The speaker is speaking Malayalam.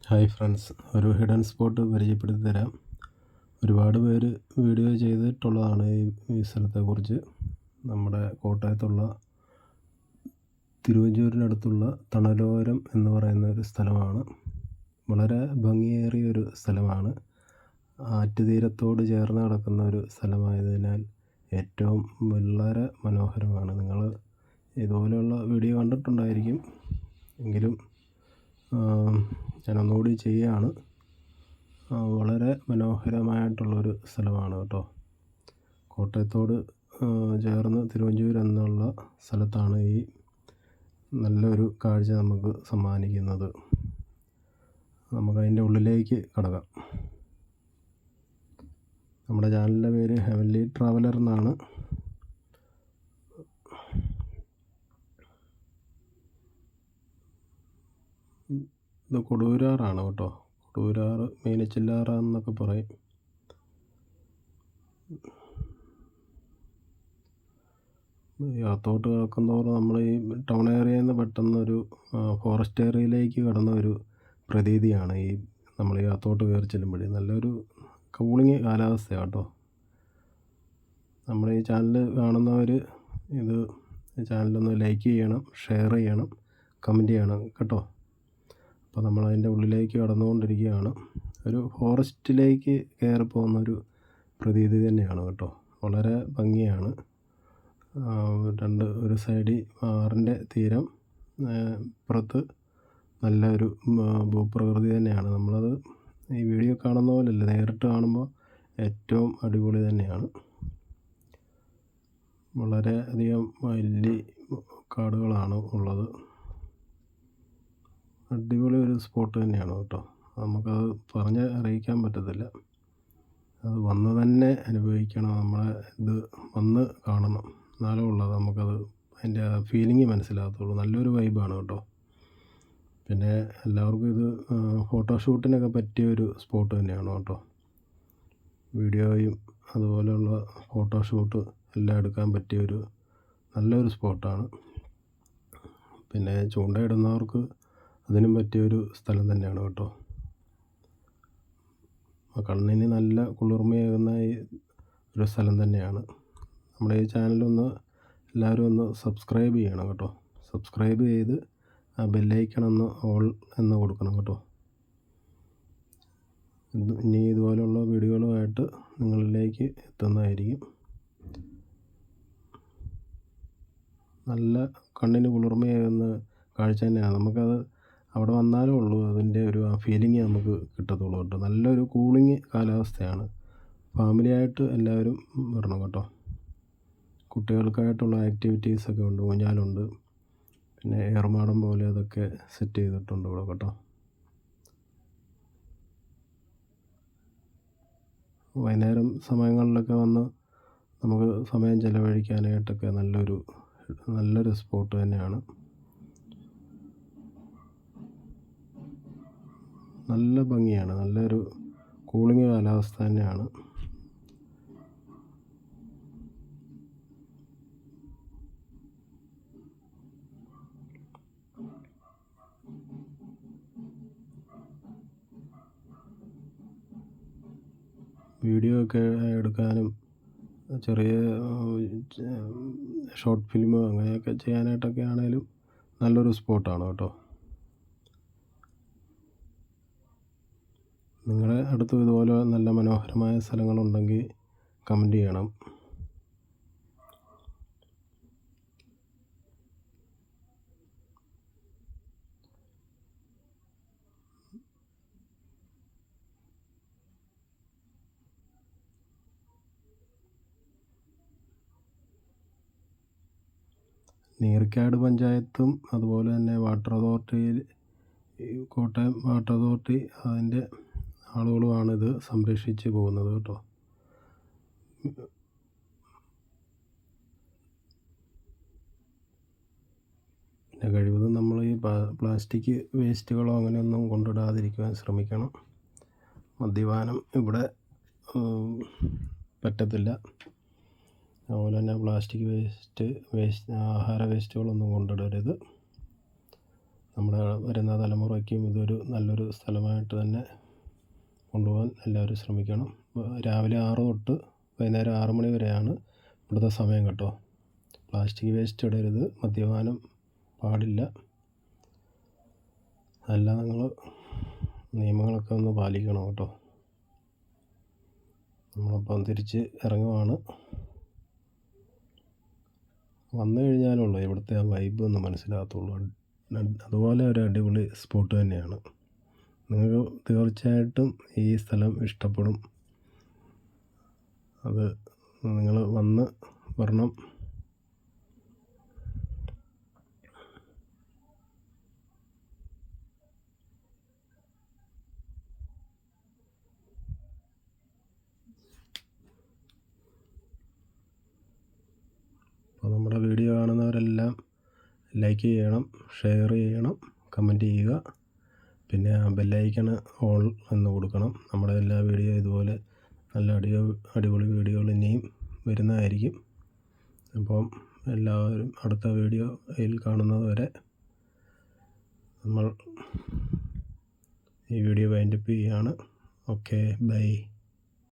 ഹായ് ഫ്രണ്ട്സ്, ഒരു ഹിഡൻ സ്പോട്ട് പരിചയപ്പെടുത്തി തരാം. ഒരുപാട് പേര് വീഡിയോ ചെയ്തിട്ടുള്ളതാണ് ഈ സ്ഥലത്തെക്കുറിച്ച്. നമ്മുടെ കോട്ടയത്തുള്ള തിരുവഞ്ചൂരിനടുത്തുള്ള തണലോരം എന്ന് പറയുന്ന ഒരു സ്ഥലമാണ്. വളരെ ഭംഗിയേറിയ ഒരു സ്ഥലമാണ്. ആറ്റുതീരത്തോട് ചേർന്ന് കിടക്കുന്ന ഒരു സ്ഥലമായതിനാൽ ഏറ്റവും വളരെ മനോഹരമാണ്. നിങ്ങൾ ഇതുപോലെയുള്ള വീഡിയോ കണ്ടിട്ടുണ്ടായിരിക്കും, എങ്കിലും ഞാനൊന്നുകൂടി ചെയ്യുകയാണ്. വളരെ മനോഹരമായിട്ടുള്ളൊരു സ്ഥലമാണ് കേട്ടോ. കോട്ടയത്തോട് ചേർന്ന് തിരുവഞ്ചൂർ എന്നുള്ള സ്ഥലത്താണ് ഈ നല്ലൊരു കാഴ്ച നമുക്ക് സമ്മാനിക്കുന്നത്. നമുക്കതിൻ്റെ ഉള്ളിലേക്ക് കടക്കാം. നമ്മുടെ ചാനലിൻ്റെ പേര് ഹെവൻലി ട്രാവലർ എന്നാണ്. ഇത് കൊടുവരാറാണ് കേട്ടോ. കൊടുവരാറ്, മീനച്ചില്ലാറ എന്നൊക്കെ പറയും. ഈ അകത്തോട്ട് കിടക്കുന്നതോറും നമ്മൾ ഈ ടൗൺ ഏരിയയിൽ നിന്ന് പെട്ടെന്നൊരു ഫോറസ്റ്റ് ഏരിയയിലേക്ക് കടന്ന ഒരു പ്രതീതിയാണ് ഈ നമ്മൾ ഈ അകത്തോട്ട് കയറി ചെല്ലുമ്പോഴേ. നല്ലൊരു കൂളിങ് കാലാവസ്ഥയാണ് കേട്ടോ. നമ്മുടെ ഈ ചാനൽ കാണുന്നവർ ഇത് ചാനലൊന്ന് ലൈക്ക് ചെയ്യണം, ഷെയർ ചെയ്യണം, കമൻറ്റ് ചെയ്യണം കേട്ടോ. അപ്പോൾ നമ്മളതിൻ്റെ ഉള്ളിലേക്ക് കടന്നുകൊണ്ടിരിക്കുകയാണ്. ഒരു ഫോറസ്റ്റിലേക്ക് കയറി പോകുന്നൊരു പ്രതീതി തന്നെയാണ് കേട്ടോ. വളരെ ഭംഗിയാണ്. ഒരു സൈഡിൽ ആറിൻ്റെ തീരം, ഇപ്പുറത്ത് നല്ലൊരു ഭൂപ്രകൃതി തന്നെയാണ്. നമ്മളത് ഈ വീഡിയോ കാണുന്ന പോലെയല്ല, നേരിട്ട് കാണുമ്പോൾ ഏറ്റവും അടിപൊളി തന്നെയാണ്. വളരെ അധികം വലിയ കാടുകളാണ് ഉള്ളത്. അടിപൊളി ഒരു സ്പോട്ട് തന്നെയാണ് കേട്ടോ. നമുക്കത് പറഞ്ഞ് അറിയിക്കാൻ പറ്റത്തില്ല. അത് വന്ന് തന്നെ അനുഭവിക്കണം. നമ്മളെ ഇത് വന്ന് കാണണം, എന്നാലേ ഉള്ളത് നമുക്കത് അതിൻ്റെ ഫീലിംഗ് മനസ്സിലാകത്തുള്ളൂ. നല്ലൊരു വൈബാണ് കേട്ടോ. പിന്നെ എല്ലാവർക്കും ഇത് ഫോട്ടോഷൂട്ടിനൊക്കെ പറ്റിയൊരു സ്പോട്ട് തന്നെയാണ് കേട്ടോ. വീഡിയോയും അതുപോലെയുള്ള ഫോട്ടോഷൂട്ട് എല്ലാം എടുക്കാൻ പറ്റിയൊരു നല്ലൊരു സ്പോട്ടാണ്. പിന്നെ ചൂണ്ടയിടുന്നവർക്ക് അതിനും പറ്റിയൊരു സ്ഥലം തന്നെയാണ് കേട്ടോ. കണ്ണിന് നല്ല കുളിർമയേകുന്ന ഒരു സ്ഥലം തന്നെയാണ്. നമ്മുടെ ഈ ചാനലൊന്ന് എല്ലാവരും ഒന്ന് സബ്സ്ക്രൈബ് ചെയ്യണം കേട്ടോ. സബ്സ്ക്രൈബ് ചെയ്ത് ആ ബെല്ലൈക്കൺ ഒന്ന് ഓൾ എന്ന് കൊടുക്കണം കേട്ടോ. ഇനി ഇതുപോലെയുള്ള വീഡിയോകളുമായിട്ട് നിങ്ങളിലേക്ക് എത്തുന്നതായിരിക്കും. നല്ല കണ്ണിന് കുളിർമയേകുന്ന കാഴ്ച തന്നെയാണ്. നമുക്കത് അവിടെ വന്നാലേ ഉള്ളൂ അതിൻ്റെ ഒരു ആ ഫീലിംഗ് നമുക്ക് കിട്ടത്തുള്ളൂ കേട്ടോ. നല്ലൊരു കൂളിങ് കാലാവസ്ഥയാണ്. ഫാമിലിയായിട്ട് എല്ലാവരും വരണം കേട്ടോ. കുട്ടികൾക്കായിട്ടുള്ള ആക്ടിവിറ്റീസൊക്കെ ഉണ്ട്, ഊഞ്ഞാലുണ്ട്, പിന്നെ ഏറുമാടം പോലെ അതൊക്കെ സെറ്റ് ചെയ്തിട്ടുണ്ട് ഇവിടെ കേട്ടോ. വൈകുന്നേരം സമയങ്ങളിലൊക്കെ വന്ന് നമുക്ക് സമയം ചിലവഴിക്കാനായിട്ടൊക്കെ നല്ലൊരു സ്പോട്ട് തന്നെയാണ്. നല്ല ഭംഗിയാണ്, നല്ലൊരു കൂളിങ് കാലാവസ്ഥ തന്നെയാണ്. വീഡിയോ ഒക്കെ എടുക്കാനും ചെറിയ ഷോർട്ട് ഫിലിം അങ്ങനെയൊക്കെ ചെയ്യാനായിട്ടൊക്കെ ആണെങ്കിലും നല്ലൊരു സ്പോട്ടാണ് കേട്ടോ. നിങ്ങളുടെ അടുത്ത് ഇതുപോലെ നല്ല മനോഹരമായ സ്ഥലങ്ങളുണ്ടെങ്കിൽ കമൻറ്റ് ചെയ്യണം. നീർക്കാട് പഞ്ചായത്തും അതുപോലെ തന്നെ വാട്ടർ അതോറിറ്റിയിൽ, കോട്ടയം വാട്ടർ അതോറിറ്റി അതിൻ്റെ ആളുകളുമാണ് ഇത് സംരക്ഷിച്ച് പോകുന്നത് കേട്ടോ. പിന്നെ കഴിവതും നമ്മൾ ഈ പ്ലാസ്റ്റിക് വേസ്റ്റുകളോ അങ്ങനെയൊന്നും കൊണ്ടിടാതിരിക്കുവാൻ ശ്രമിക്കണം. മദ്യപാനം ഇവിടെ പറ്റത്തില്ല. അതുപോലെ തന്നെ പ്ലാസ്റ്റിക് വേസ്റ്റ് ആഹാര വേസ്റ്റുകളൊന്നും കൊണ്ടിടരുത്. നമ്മുടെ വരുന്ന തലമുറയ്ക്കും ഇതൊരു നല്ലൊരു സ്ഥലമായിട്ട് തന്നെ കൊണ്ടുപോകാൻ എല്ലാവരും ശ്രമിക്കണം. രാവിലെ 6 തൊട്ട് വൈകുന്നേരം 6 മണി വരെയാണ് ഇവിടുത്തെ സമയം കേട്ടോ. പ്ലാസ്റ്റിക് വേസ്റ്റ് ഇടരുത്, മദ്യപാനം പാടില്ല. അതെല്ലാം നിങ്ങൾ നിയമങ്ങളൊക്കെ ഒന്ന് പാലിക്കണം കേട്ടോ. നമ്മളിപ്പം തിരിച്ച് ഇറങ്ങുവാണ്. വന്നു കഴിഞ്ഞാലുള്ളൂ ഇവിടുത്തെ ആ വൈബ് ഒന്ന് മനസ്സിലാകത്തുള്ളൂ. അതുപോലെ ഒരു അടിപൊളി സ്പോട്ട് തന്നെയാണ്. നിങ്ങൾക്ക് തീർച്ചയായിട്ടും ഈ സ്ഥലം ഇഷ്ടപ്പെടും. അത് നിങ്ങൾ വരണം. അപ്പോൾ നമ്മുടെ വീഡിയോ കാണുന്നവരെല്ലാം ലൈക്ക് ചെയ്യണം, ഷെയർ ചെയ്യണം, കമൻറ്റ് ചെയ്യുക. പിന്നെ ആ ബെല്ലൈക്കൺ ഓൾ എന്ന് കൊടുക്കണം. നമ്മുടെ എല്ലാ വീഡിയോ ഇതുപോലെ നല്ല അടിപൊളി വീഡിയോകൾ ഇനിയും വരുന്നതായിരിക്കും. അപ്പം എല്ലാവരും അടുത്ത വീഡിയോയിൽ കാണുന്നത് വരെ നമ്മൾ ഈ വീഡിയോ വൈൻഡപ്പ് ചെയ്യുകയാണ്. Okay, by.